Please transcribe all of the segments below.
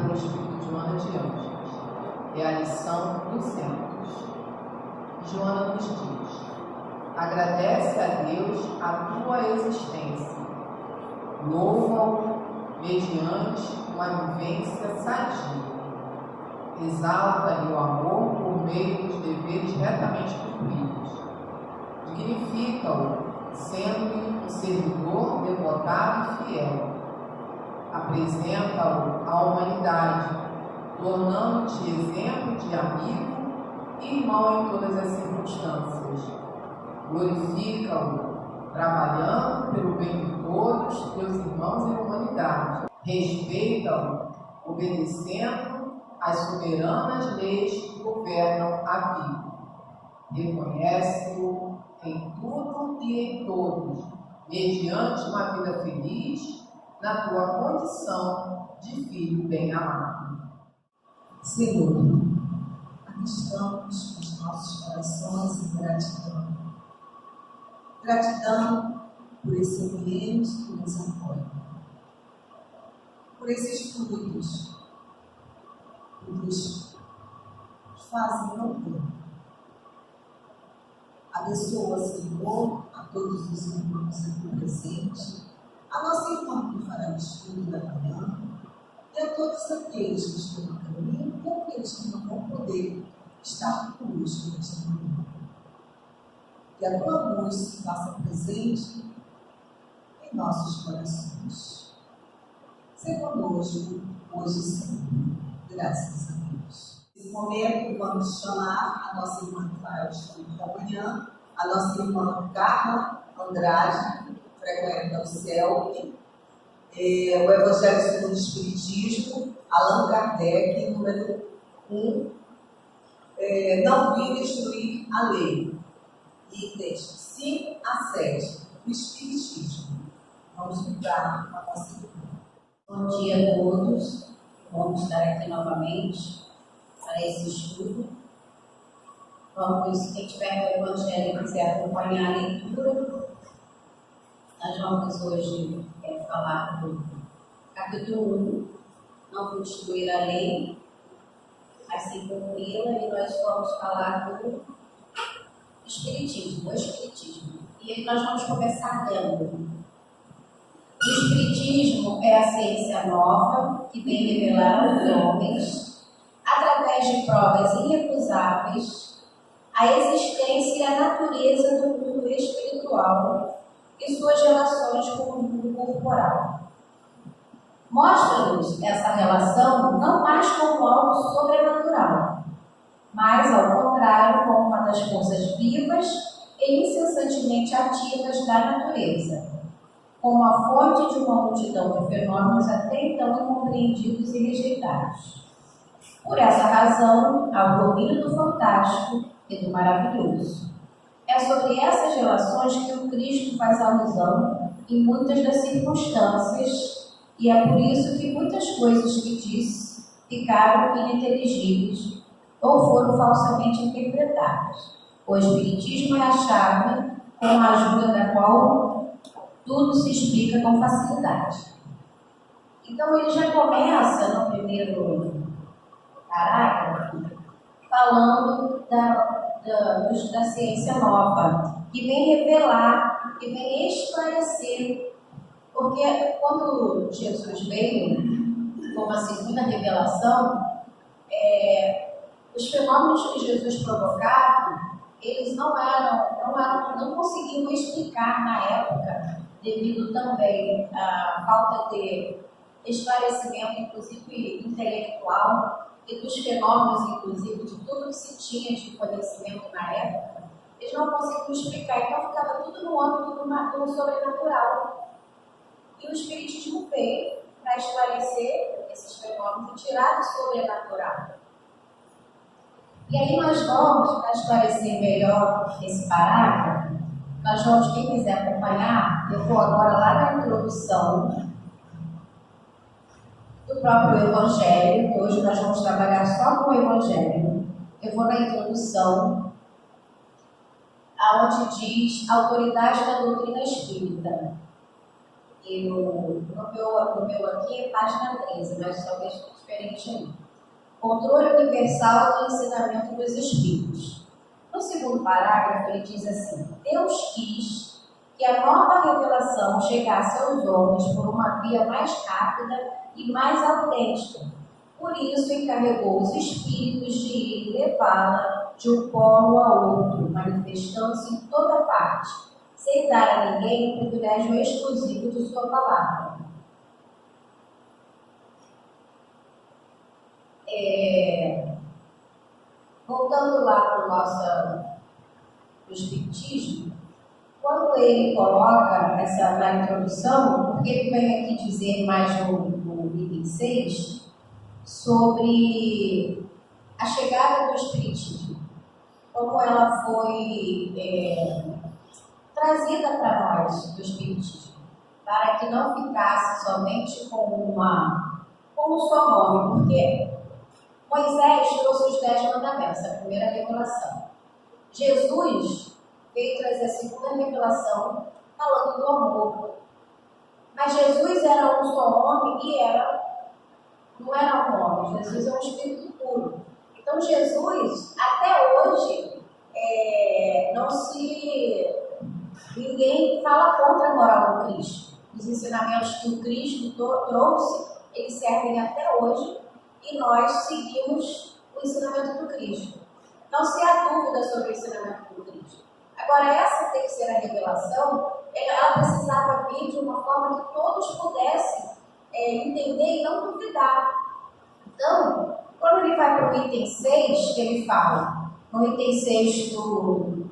pelo Espírito Joana de Ângeles. É a lição 200. Joana nos diz: agradece a Deus a tua existência, louva-o mediante uma vivência sadia, exalta-lhe o amor por meio dos deveres retamente cumpridos, dignifica-o sendo um servidor devotado e fiel, apresenta-o à humanidade, tornando-te exemplo de amigo e irmão em todas as circunstâncias. Glorifica-o, trabalhando pelo bem de todos teus irmãos e humanidade. Respeita-o, obedecendo às soberanas leis que governam a vida. Reconhece-o em tudo e em todos, mediante uma vida feliz na tua condição de filho bem-amado. Senhor, aqui estamos com os nossos corações em gratidão. Gratidão por esse ambiente que nos apoia, por esses frutos que nos fazem não ter. Abençoa, Senhor, a todos os irmãos aqui presentes, a nossa irmã que fará o estudo da manhã, e a todos aqueles que estão no caminho e aqueles que não vão poder estar conosco nesta manhã. Que a tua luz se faça presente em nossos corações. Seja conosco hoje e sempre. Graças a Deus. Nesse momento, vamos chamar a nossa irmã que fará o estudo da manhã, a nossa irmã Carla Andrade, frequenta o CELP, o Evangelho segundo o Espiritismo, Allan Kardec, número 1, não vim destruir a lei, itens 5 a 7, o Espiritismo. Vamos ligar a nossa irmã. Bom dia a todos, vamos estar aqui novamente para esse estudo. Quem tiver o Evangelho e quiser acompanhar a leitura, nós vamos hoje falar do capítulo 1, não vou destruir a lei, mas sim cumpri-la, e nós vamos falar do Espiritismo, o Espiritismo. E aí nós vamos começar lendo. O Espiritismo é a ciência nova que vem revelar aos homens, através de provas irrecusáveis, a existência e a natureza do mundo espiritual e suas relações com o mundo corporal. Mostra-nos essa relação não mais como algo sobrenatural, mas, ao contrário, como uma das forças vivas e incessantemente ativas da natureza, como a fonte de uma multidão de fenômenos até então incompreendidos e rejeitados. Por essa razão, há o domínio do fantástico e do maravilhoso. É sobre essas relações que o Cristo faz alusão em muitas das circunstâncias, e é por isso que muitas coisas que disse ficaram ininteligíveis ou foram falsamente interpretadas. O Espiritismo é a chave com a ajuda da qual tudo se explica com facilidade. Então, ele já começa no primeiro parágrafo falando da ciência nova, que vem revelar, que vem esclarecer. Porque quando Jesus veio, como a segunda revelação, os fenômenos que Jesus provocava, eles não conseguiam explicar na época, devido também à falta de esclarecimento, inclusive intelectual, e dos fenômenos, inclusive, de tudo que se tinha de conhecimento na época. Eles não conseguiam explicar, então ficava tudo no âmbito do sobrenatural. E o Espiritismo veio para esclarecer esses fenômenos e tirar do sobrenatural. E aí nós vamos, para esclarecer melhor esse parágrafo, quem quiser acompanhar, eu vou agora lá na introdução do próprio Evangelho, que hoje nós vamos trabalhar só com o Evangelho. Eu vou na introdução, onde diz a autoridade da doutrina espírita. No meu aqui é página 13, mas talvez fique diferente aí. Controle universal do ensinamento dos Espíritos. No segundo parágrafo, ele diz assim: Deus quis que a nova revelação chegasse aos homens por uma via mais rápida e mais autêntica. Por isso, encarregou os Espíritos de ir levá-la de um polo a outro, manifestando-se em toda parte, sem dar a ninguém o privilégio exclusivo de sua palavra. Voltando lá para o Espiritismo, quando ele coloca essa na introdução, porque ele vem aqui dizer mais no item 6, sobre a chegada do Espiritismo, como ela foi trazida para nós do Espiritismo, para que não ficasse somente com o seu nome, porque Moisés trouxe os 10 mandamentos, a primeira revelação. Jesus veio trazer a segunda revelação, falando do amor. Mas Jesus era um só homem e não era um homem, Jesus é um espírito puro. Então Jesus, até hoje, ninguém fala contra a moral do Cristo. Os ensinamentos que o Cristo trouxe, eles servem até hoje e nós seguimos o ensinamento do Cristo. Não se há dúvida sobre o ensinamento do Cristo. Agora, essa terceira revelação, ela precisava vir de uma forma que todos pudessem entender e não duvidar. Então, quando ele vai para o item 6, que ele fala, no item 6 do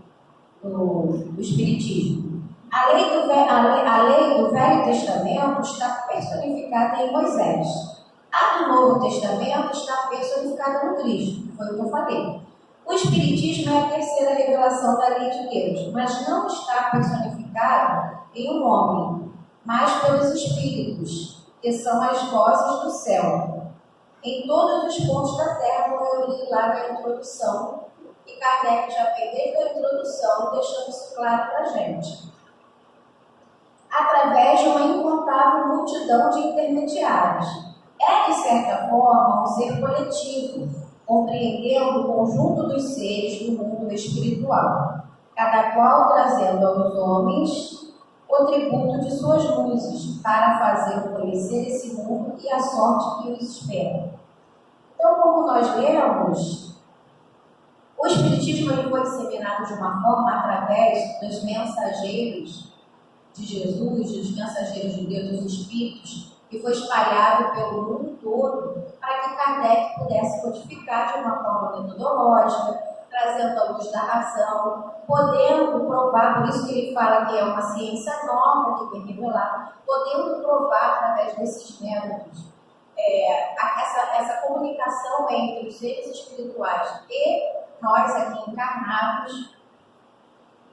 Espiritismo, a lei do Velho Testamento está personificada em Moisés. A do Novo Testamento está personificada no Cristo, que foi o que eu falei. O Espiritismo é a terceira revelação da lei de Deus, mas não está personificado em um homem, mas pelos Espíritos, que são as vozes do céu, em todos os pontos da Terra, como eu li lá na introdução, e Kardec já fez desde a introdução, deixando isso claro para a gente. Através de uma incontável multidão de intermediários. É, de certa forma, um ser coletivo, compreendendo o conjunto dos seres do mundo espiritual, cada qual trazendo aos homens o tributo de suas luzes, para fazer conhecer esse mundo e a sorte que os espera. Então, como nós lemos, o Espiritismo ele foi disseminado de uma forma através dos mensageiros de Jesus, dos mensageiros de Deus, dos Espíritos, que foi espalhado pelo mundo todo, para que Kardec pudesse codificar de uma forma metodológica, trazendo a luz da razão, podendo provar, por isso que ele fala que é uma ciência nova que vem revelar, podendo provar através desses métodos essa comunicação entre os seres espirituais e nós aqui encarnados,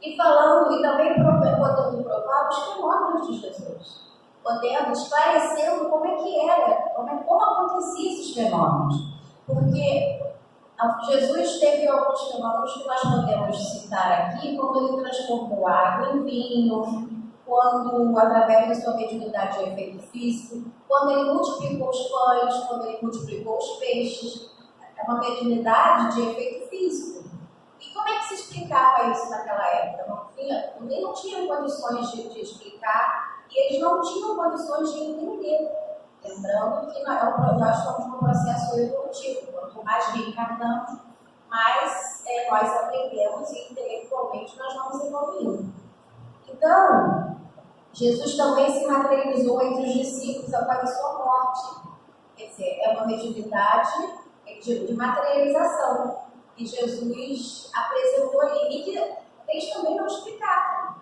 e falando e também podendo provar os fenômenos de Jesus, podendo esclarecendo como é que era, como aconteciam esses fenômenos, porque Jesus teve alguns fenômenos que nós podemos citar aqui, quando ele transformou água em vinho, quando, através da sua mediunidade de efeito físico, quando ele multiplicou os pães, quando ele multiplicou os peixes, é uma mediunidade de efeito físico. E como é que se explicava isso naquela época? Não tinham condições de explicar e eles não tinham condições de entender. Lembrando que nós estamos num processo evolutivo. Quanto mais reencarnamos, mais nós aprendemos e intelectualmente nós vamos evoluindo. Então, Jesus também se materializou entre os discípulos após a sua morte. Quer dizer, é uma mediunidade de materialização que Jesus apresentou ali e que eles também não explicavam.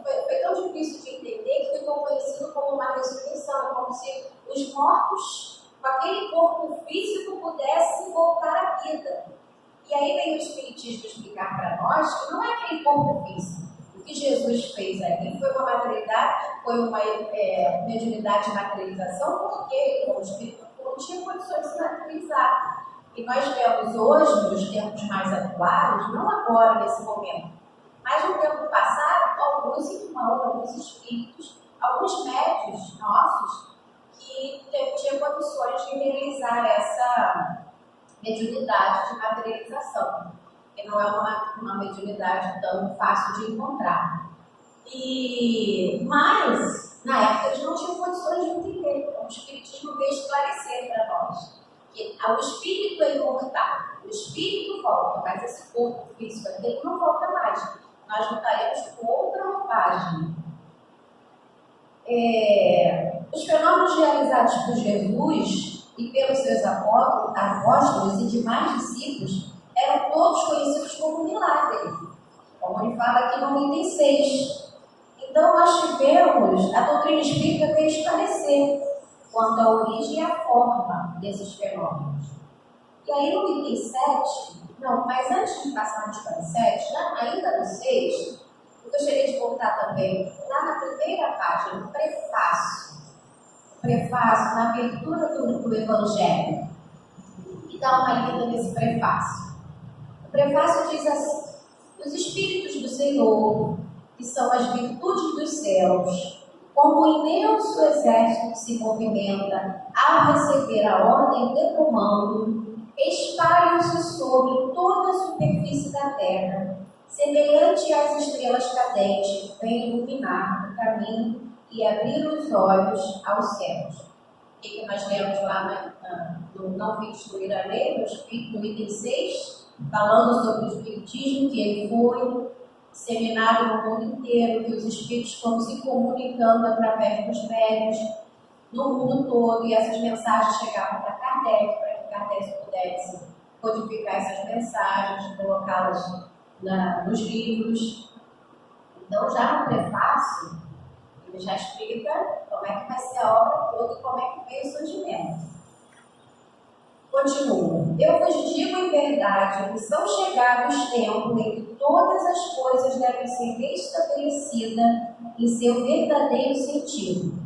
Foi tão difícil de entender que ficou conhecido como uma ressurreição. É como se os mortos, com aquele corpo físico, pudessem voltar à vida. E aí vem o Espiritismo explicar para nós que não é aquele corpo físico. O que Jesus fez ali foi uma materialidade, foi uma mediunidade de materialização, porque o Espírito não tinha condições de se materializar. E nós vemos hoje, nos tempos mais atuais, não agora, nesse momento, mas no tempo passado, alguns irmãos, alguns espíritos, alguns médios nossos que tinham condições de realizar essa mediunidade de materialização, que não é uma mediunidade tão fácil de encontrar. Mas, na época, eles não tinham condições de entender. O Espiritismo veio esclarecer para nós que o espírito é imortal, o espírito volta, mas esse corpo físico aqui não volta mais. Nós voltaremos com outra roupagem. Os fenômenos realizados por Jesus e pelos seus apóstolos e demais discípulos eram todos conhecidos como milagres, como ele fala aqui no item 6. Então, nós tivemos, a doutrina espírita veio esclarecer quanto à origem e à forma desses fenômenos. E aí, no item 7, mas antes de passarmos para o 7, ainda no 6, eu gostaria de voltar também lá na primeira página, no prefácio. O prefácio, na abertura do Evangelho, e dá uma lida nesse prefácio. O prefácio diz assim: os Espíritos do Senhor, que são as virtudes dos céus, como o imenso exército que se movimenta ao receber a ordem de comando, espalham-se sobre toda a superfície da terra, semelhante às estrelas cadentes que vêm iluminar o caminho e abrir os olhos aos céus. O que nós lemos lá no Não Vim Destruir a Lei, no item 6, falando sobre o Espiritismo, que ele foi disseminado no mundo inteiro, que os Espíritos estão se comunicando através dos médiuns no mundo todo, e essas mensagens chegavam para Kardec, para que Kardec pudesse codificar essas mensagens, colocá-las nos livros. Então, já no prefácio, ele já explica como é que vai ser a obra toda e como é que veio o surgimento. Continua: eu vos digo em verdade que são chegados tempos em que todas as coisas devem ser restabelecidas em seu verdadeiro sentido,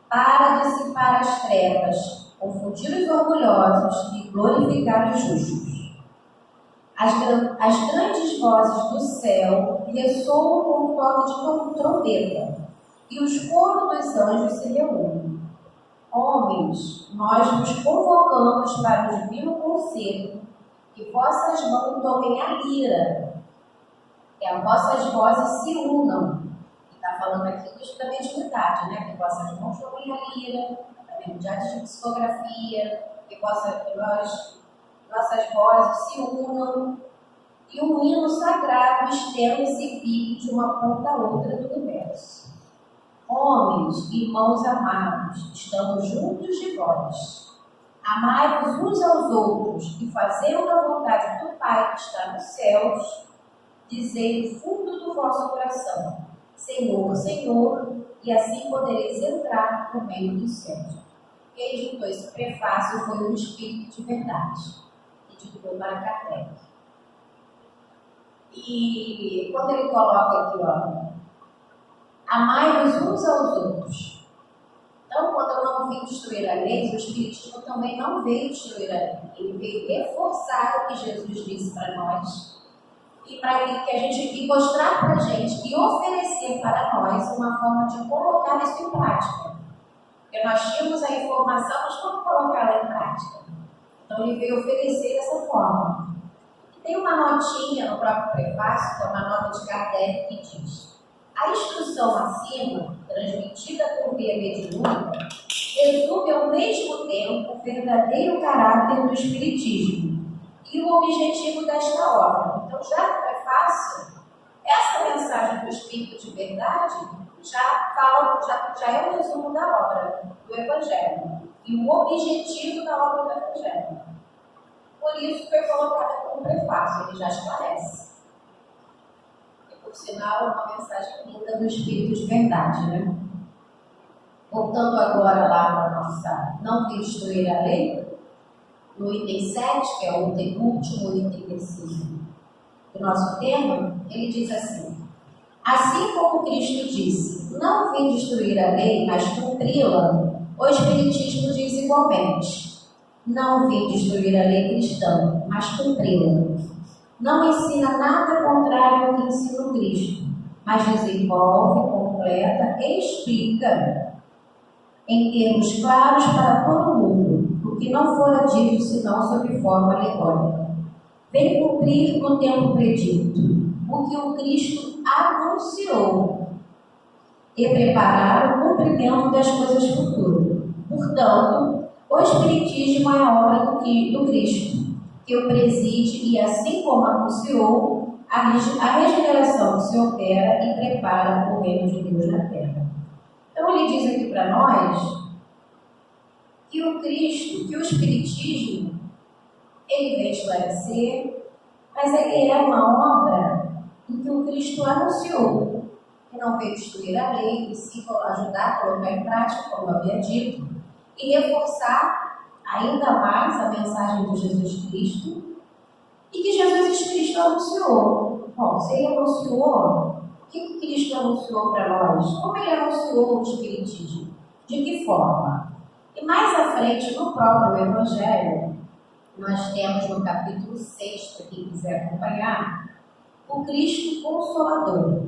para dissipar as trevas, confundir os orgulhosos e glorificar os justos. As grandes vozes do céu ressoam com o toque de trombeta, e os coros dos anjos se reúnem. Homens, nós vos convocamos para o divino conselho, que vossas mãos tomem a lira, que as vossas vozes se unam. Está falando aqui da mediunidade, né? Que vossas mãos tomem a lira, a mediunidade de psicografia, que nossas vozes se unam, e um hino sagrado estenda-se e fique de uma ponta a outra do universo. Homens, irmãos amados, estamos juntos de vós. Amai-vos uns aos outros e fazendo a vontade do Pai que está nos céus, dizei do fundo do vosso coração: Senhor, Senhor, e assim podereis entrar no meio dos céus. Quem editou esse prefácio foi um Espírito de verdade, editou para Kardec. E quando ele coloca aqui, amai-vos uns aos outros. Então, quando eu não vim destruir a lei, o Espiritismo também não veio destruir a lei. Ele veio reforçar o que Jesus disse para nós e para que a gente mostrar para a gente e oferecer para nós uma forma de colocar isso em prática. Porque nós tínhamos a informação, mas como colocá-la em prática? Então, ele veio oferecer dessa forma. E tem uma notinha no próprio prefácio, que é uma nota de Kardec, que diz: a instrução acima, transmitida por via mediúnica, resume ao mesmo tempo o verdadeiro caráter do Espiritismo e o objetivo desta obra. Então, já no prefácio, essa mensagem do Espírito de verdade já é o resumo da obra do Evangelho e o objetivo da obra do Evangelho. Por isso foi colocada como prefácio, ele já esclarece. Por sinal, é uma mensagem linda do Espírito de verdade, né? Voltando agora lá para a nossa não destruir a lei, no item 7, que é o último item do nosso tema, ele diz assim: assim como Cristo disse, não vim destruir a lei, mas cumpri-la, o Espiritismo diz igualmente, não vim destruir a lei cristã, mas cumpri-la. Não ensina nada contrário ao que ensina o Cristo, mas desenvolve com completa e explica em termos claros para todo mundo o que não fora dito senão sob forma alegórica. Vem cumprir no tempo predito o que o Cristo anunciou e preparar o cumprimento das coisas futuras. Portanto, o Espiritismo é a obra do Cristo, que o preside e, assim como anunciou, a regeneração que se opera e prepara o reino de Deus na Terra. Então, ele diz aqui para nós que o Cristo, que o Espiritismo, ele vem esclarecer, mas ele é uma obra em que o Cristo anunciou, que não veio destruir a lei, e sim ajudar a colocar em prática, como havia dito, e reforçar ainda mais a mensagem de Jesus Cristo, e que Jesus Cristo anunciou. Bom, se ele anunciou, o que Cristo anunciou para nós? Como ele anunciou o Espiritismo? De que forma? E mais à frente, no próprio Evangelho, nós temos no capítulo 6, para quem quiser acompanhar, o Cristo Consolador.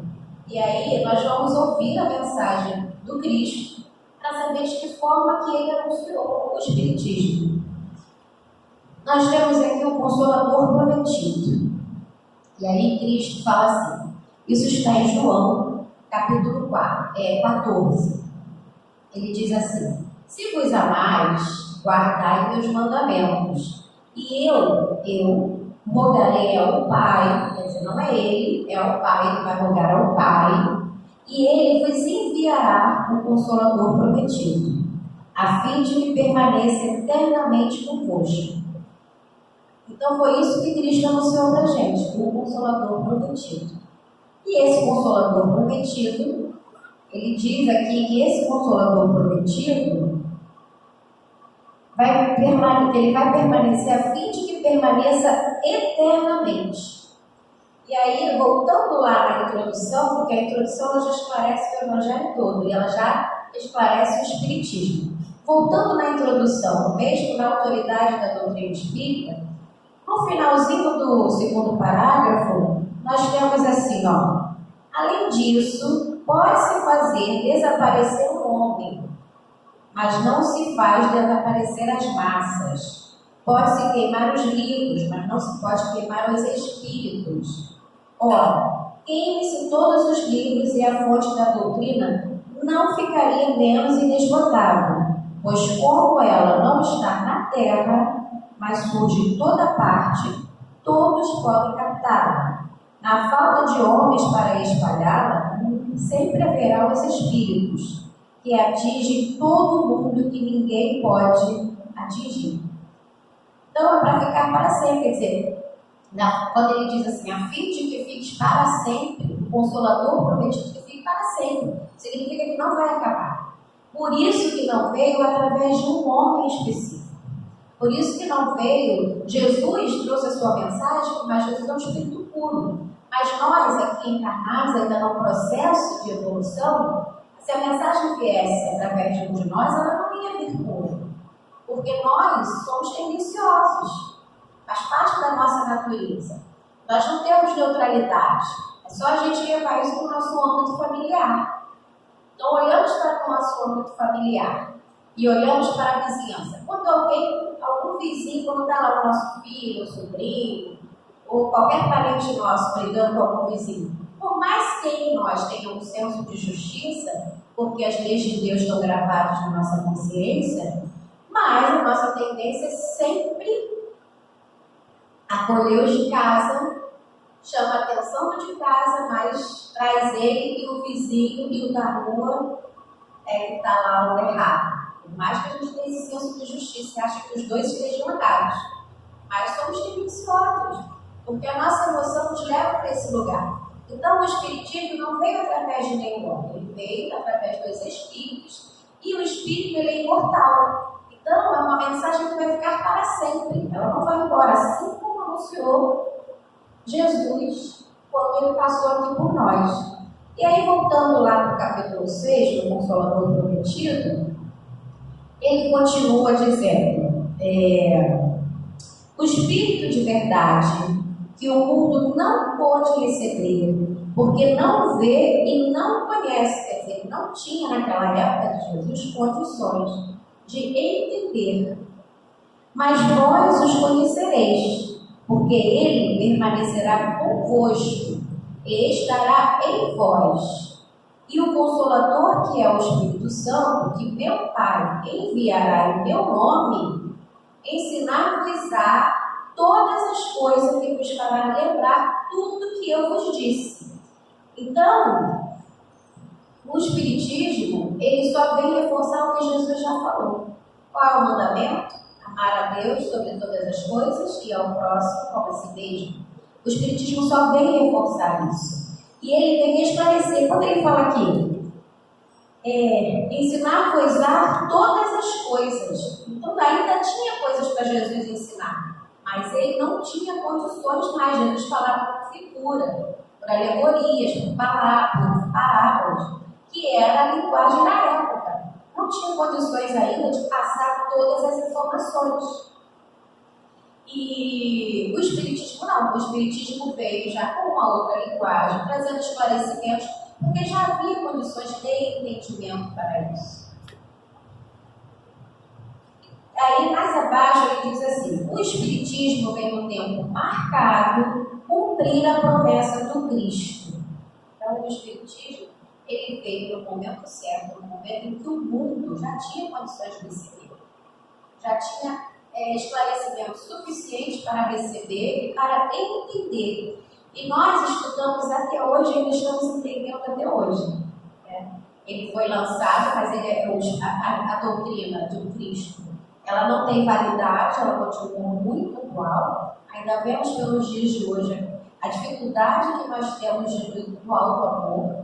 E aí nós vamos ouvir a mensagem do Cristo para saber de que forma que ele anunciou o Espiritismo. Nós temos aqui o Consolador prometido. E aí Cristo fala assim, isso está em João, capítulo 14. Ele diz assim, se vos amais, guardai meus mandamentos. E eu rogarei ao Pai, quer dizer, não é ele, é o Pai, ele vai rogar ao Pai, e ele vos enviará o Consolador prometido, a fim de que permaneça eternamente convosco. Então foi isso que Cristo anunciou para a gente, o Consolador prometido. E esse Consolador prometido, ele diz aqui que esse Consolador prometido ele vai permanecer a fim de que permaneça eternamente. E aí, voltando lá na introdução, porque a introdução ela já esclarece o Evangelho todo, e ela já esclarece o Espiritismo. Voltando na introdução, mesmo na autoridade da doutrina espírita, no finalzinho do segundo parágrafo, nós temos assim, ó, além disso, pode-se fazer desaparecer o homem, mas não se faz desaparecer as massas. Pode-se queimar os livros, mas não se pode queimar os espíritos. Ora, queime-se todos os livros e a fonte da doutrina não ficaria menos inesgotável, pois como ela não está na terra, mas surge de toda parte, todos podem captá-la. Na falta de homens para espalhá-la, sempre haverá os espíritos, que atingem todo mundo que ninguém pode atingir. Então, é para ficar para sempre, quer dizer, quando ele diz assim, a fim de que fiques para sempre, o Consolador prometido que fique para sempre, significa que não vai acabar. Por isso que não veio através de um homem específico. Por isso que não veio, Jesus trouxe a sua mensagem, mas Jesus é um espírito puro. Mas nós, aqui encarnados, ainda no processo de evolução, se a mensagem viesse através de um de nós, ela não ia vir pura. Porque nós somos tendenciosos. Faz parte da nossa natureza. Nós não temos neutralidade. É só a gente levar isso para o nosso âmbito familiar. Então, olhamos para o nosso âmbito familiar e olhamos para a vizinhança. Quando algum vizinho, quando está lá o nosso filho, o sobrinho, ou qualquer parente nosso brigando com algum vizinho, por mais que em nós tenha um senso de justiça, porque as leis de Deus estão gravadas na nossa consciência, mas a nossa tendência é sempre acolher os de casa, chama a atenção do de casa, mas traz ele e o vizinho e o da rua que está lá o errado. Por mais que a gente tenha esse senso de justiça, acha que os dois estejam errados, mas somos tendenciosos, porque a nossa emoção nos leva para esse lugar. Então o Espiritismo não veio através de nenhum homem, ele veio através dos Espíritos, e o Espírito ele é imortal. Então é uma mensagem que vai ficar para sempre, ela não vai embora, assim como anunciou Jesus quando ele passou aqui por nós. E aí, voltando lá para o capítulo 6, do Consolador Prometido, ele continua dizendo, o Espírito de verdade que o mundo não pôde receber, porque não vê e não conhece, quer dizer, não tinha naquela época de Jesus condições de entender. Mas vós os conhecereis, porque ele permanecerá convosco e estará em vós. E o Consolador, que é o Espírito Santo, que meu Pai enviará em meu nome, ensinar-vos-á todas as coisas que vos fará lembrar tudo que eu vos disse. Então, o Espiritismo, ele só vem reforçar o que Jesus já falou. Qual é o mandamento? Amar a Deus sobre todas as coisas e ao próximo como a si mesmo. O Espiritismo só vem reforçar isso. E ele vem esclarecer. Quando ele fala aqui, ensinar-vos-á todas as coisas. Então, ainda tinha coisas para Jesus ensinar. Mas ele não tinha condições mais. Jesus falava por figura, por alegorias, por parábolas, que era a linguagem da época. Não tinha condições ainda de passar todas as informações. E o Espiritismo não. O Espiritismo veio já com uma outra linguagem, trazendo esclarecimentos, porque já havia condições de entendimento para isso. Aí, mais abaixo, ele diz assim: o Espiritismo vem no tempo marcado cumprir a promessa do Cristo. Então, o Espiritismo, ele veio no momento certo, no momento em que o mundo já tinha condições de receber, já tinha esclarecimento suficiente para receber e para entender. E nós estudamos até hoje, ainda estamos entendendo até hoje. Ele foi lançado, mas a doutrina do Cristo, ela não tem validade, ela continua muito atual. Ainda vemos pelos dias de hoje a dificuldade que nós temos do auto-amor,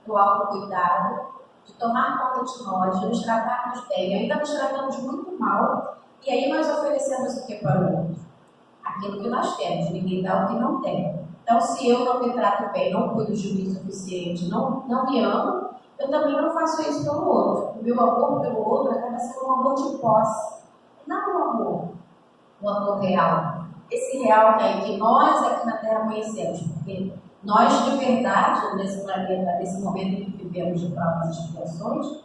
do autocuidado, de tomar conta de nós, de nos tratarmos bem. Ainda nos tratamos muito mal, e aí nós oferecemos o que para o outro? Aquilo que nós temos, ninguém dá o que não tem. Então, se eu não me trato bem, não cuido de mim o suficiente, não me amo, eu também não faço isso pelo outro. O meu amor pelo outro acaba sendo um amor de posse, não um amor real. Esse real que nós aqui na Terra conhecemos, porque nós, de verdade, nesse planeta, nesse momento em que vivemos de provas e expiações,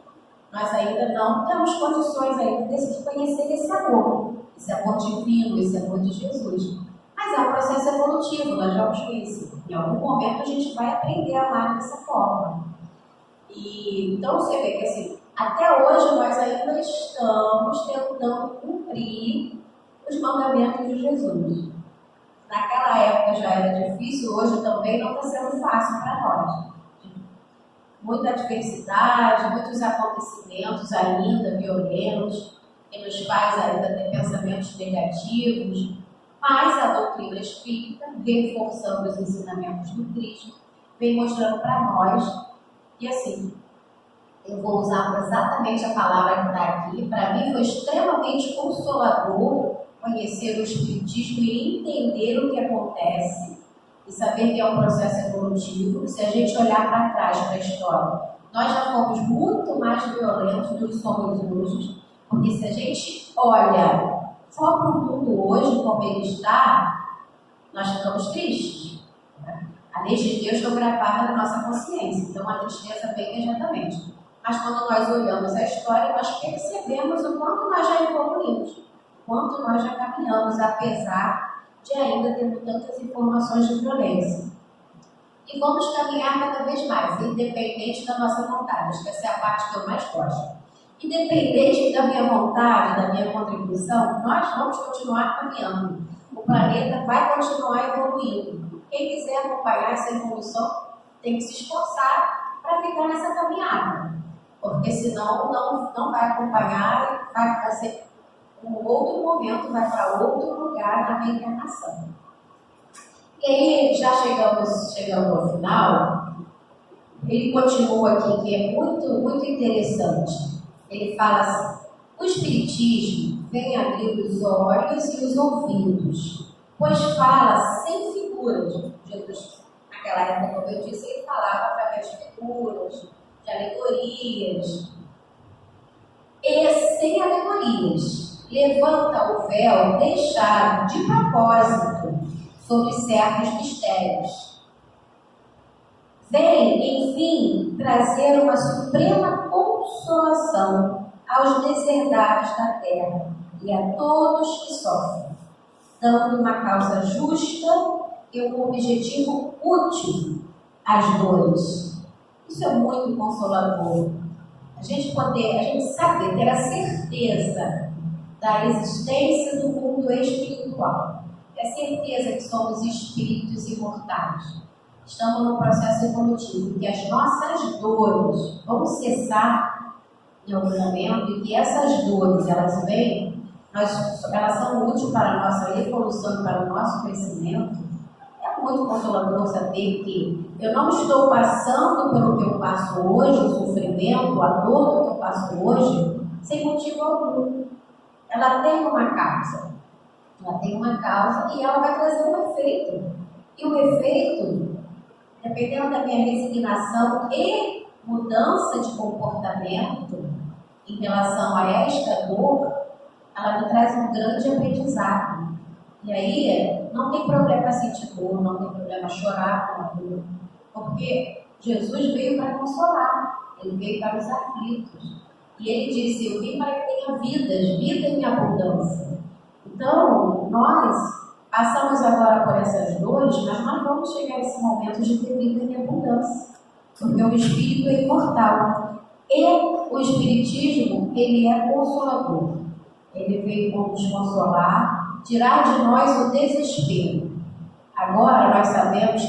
nós ainda não temos condições ainda de conhecer esse amor divino, esse amor de Jesus. Mas é um processo evolutivo, nós vamos conhecer. Em algum momento a gente vai aprender a amar dessa forma. E, então você vê que assim, até hoje nós ainda estamos tentando cumprir os mandamentos de Jesus. Naquela época já era difícil, hoje também não está sendo fácil para nós. Muita adversidade, muitos acontecimentos ainda violentos, que nos faz ainda ter pensamentos negativos, mas a doutrina espírita, reforçando os ensinamentos do Cristo, vem mostrando para nós, e assim, eu vou usar exatamente a palavra que está aqui, para mim foi extremamente consolador conhecer o Espiritismo e entender o que acontece, e saber que é um processo evolutivo. Se a gente olhar para trás, para a história, nós já fomos muito mais violentos do que somos hoje, porque se a gente olha só para o mundo hoje, como ele está, nós ficamos tristes. A lei de Deus foi gravada na nossa consciência, então a tristeza vem imediatamente. Mas quando nós olhamos a história, nós percebemos o quanto nós já evoluímos, o quanto nós já caminhamos, apesar de ainda ter tantas informações de violência. E vamos caminhar cada vez mais, independente da nossa vontade. Acho que essa é a parte que eu mais gosto. Independente da minha vontade, da minha contribuição, nós vamos continuar caminhando. O planeta vai continuar evoluindo. Quem quiser acompanhar essa evolução tem que se esforçar para ficar nessa caminhada. Porque senão não vai acompanhar e vai fazer um outro momento, vai para outro lugar na reencarnação. E aí, já chegando ao final, ele continua aqui, que é muito, muito interessante. Ele fala assim: o Espiritismo vem abrir os olhos e os ouvidos, pois fala sem figuras. Jesus, naquela época, como eu disse, ele falava através de figuras, de alegorias, e sem alegorias. Levanta o véu deixado de propósito sobre certos mistérios. vem, enfim, trazer uma suprema consolação aos deserdados da terra e a todos que sofrem, dando uma causa justa e um objetivo útil às dores. Isso é muito consolador. A gente saber, ter a certeza da existência do mundo espiritual, a certeza que somos espíritos imortais. Estamos no processo evolutivo, que as nossas dores vão cessar em algum momento e que essas dores, elas vêm, elas são úteis para a nossa evolução, para o nosso crescimento. É muito consolador saber que eu não estou passando pelo que eu passo hoje, o sofrimento, a dor do que eu passo hoje, sem motivo algum. Ela tem uma causa. Ela tem uma causa e ela vai trazer um efeito. E o efeito, dependendo da minha resignação e mudança de comportamento em relação a esta dor, ela me traz um grande aprendizado. E aí, não tem problema sentir dor, não tem problema chorar com a dor, porque Jesus veio para consolar, Ele veio para os aflitos. E Ele disse, eu vim para que tenha vida em abundância. Então, nós passamos agora por essas dores, mas nós vamos chegar a esse momento de ter vida em abundância, porque o Espírito é imortal. E o Espiritismo, ele é consolador. Ele veio para nos consolar, tirar de nós o desespero. Agora nós sabemos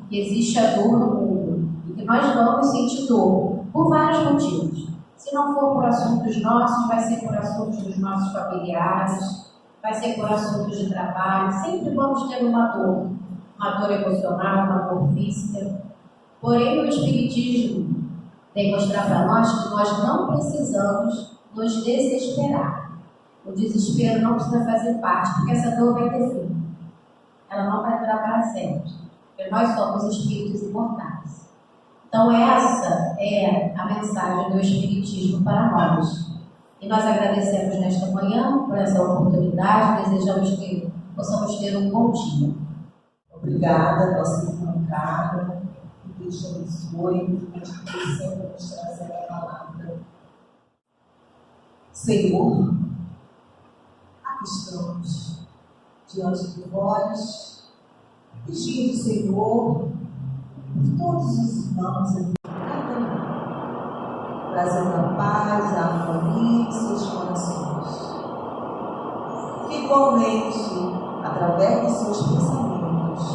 que existe a dor no mundo e que nós vamos sentir dor por vários motivos. Se não for por assuntos nossos, vai ser por assuntos dos nossos familiares, vai ser por assuntos de trabalho. Sempre vamos ter uma dor emocional, uma dor física. Porém, o Espiritismo vem mostrar para nós que nós não precisamos nos desesperar. O desespero não precisa fazer parte, porque essa dor vai ter fim. Ela não vai durar para sempre, porque nós somos espíritos imortais. Então essa é a mensagem do Espiritismo para nós. E nós agradecemos nesta manhã por essa oportunidade, desejamos que possamos ter um bom dia. Obrigada, nossa irmã Carla, que Deus te abençoe, que Deus sempre nos trazer a palavra. Senhor, aqui estamos diante de vós, pedindo, Senhor, por todos os irmãos aqui, trazendo a paz, a harmonia em seus corações. Que igualmente, através de seus pensamentos,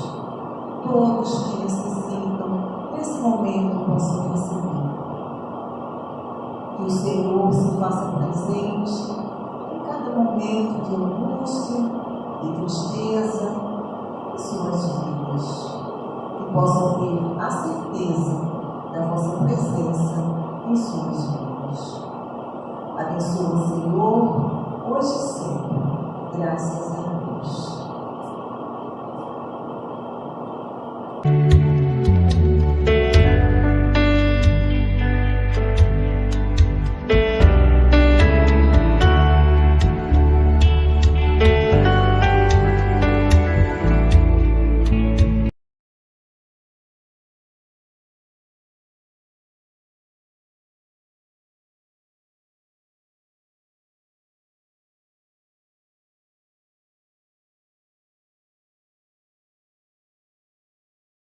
todos que necessitam desse momento possam receber. Que o Senhor se faça presente em cada momento de angústia e tristeza em suas vidas. Que possam ter a certeza da vossa presença em suas vidas. Abençoe